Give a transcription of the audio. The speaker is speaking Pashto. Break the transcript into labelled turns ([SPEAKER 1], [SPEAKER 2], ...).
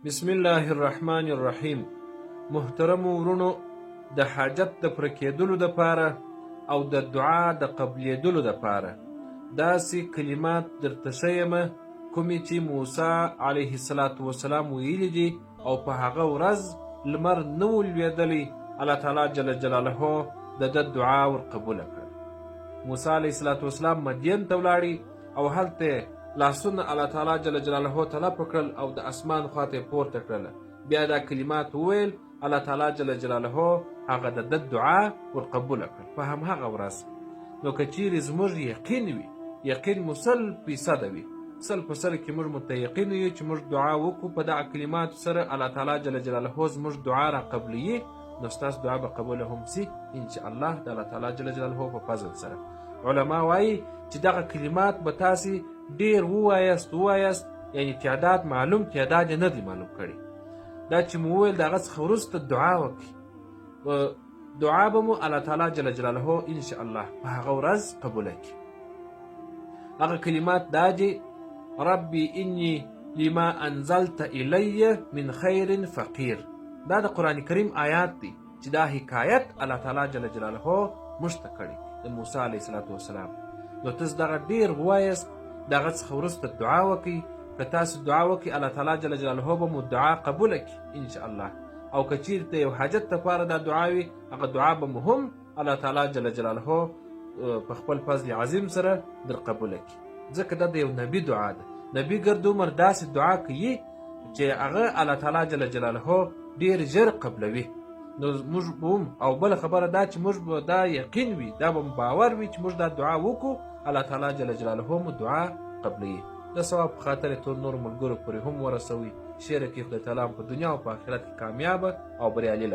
[SPEAKER 1] بسم الله الرحمن الرحیم. محترم ورونو، د حاجت د پوره کېدلو دپاره او د دعا د قبلېدلو دپاره داسې کلمات درته ښیمه کومې چې موسی علیه السلام ویلي دي او په هغه ورځ لمر نه و لوېدلی، الله تعالی جل جلاله د ده دعا ورقبوله کړه. موسی علیه السلام مدین ته ولاړی او هلته لاسونه الله تعالی جل جلاله طلب کړل او د اسمان خواته پورته کړله. بیا دا کلمات وویل، الله تعالی جل جلاله هغه د ده دعا ورقبوله کړل په همهغه ورځ. نو که چیرې زموږ یقین وي، یقین مو 100% وي، 100% کې موږ متیقین یو چې موږ دعا وکړو په دغه کلماتو سره، الله تعالی جل جلاله زموږ دعا را قبلوي، نو ستاسو دعا به قبوله هم سي انشاءالله د الله تعالی جل جلاله په فضل سره. علما وایي چې دغه کلمات به تاسې ډیر ووایاست، یعنی تعداد معلوم تعداد یې نه دی معلوم کړی. دا چې مو وویل د هغه څخه وروسته دعا وکړئ، دعا به مو الله تعالی جل جلاله انشاءالله په هغه ورځ قبوله کړي. هغه کلمات دا دي: ربي انی لما انزلت الی من خیر فقیر. دا د قرآن کریم آیات دی چې دا حکایت الله تعالی جل جلاله موږ ته کړی د موسی علیه السلام. نو تاسو دغه ډیر ووایاست، دغه څخه وروسته دعا وکړئ. که تاسو دعا وکړئ الله تعالی جل جلاله به مو دعا قبوله کړي انشاءالله. او که چیرته یو حاجت لپاره دا دعا وي، هغه دعا به مو هم الله تعالی جل جلاله په خپل فضل عظیم سره در قبوله کړي، ځکه دا د یو نبي دعا ده. نبي ګرد عمر داسې دعا کوي چې هغه الله تعالی جل جلاله ډیر ژر قبلوي. نو موږ هم او بل خبره دا چې موږ به دا یقین وي، دا به باور وي چې موږ دا دعا وکړو، الله تعالی جل جلاله مو دعا قبلوي. د ثواب په خاطر ټول نور ملګرو پورې هم ورسوي. شیر کې خدای تعالی په دنیا او په آخرت کې کامیابه او بریالي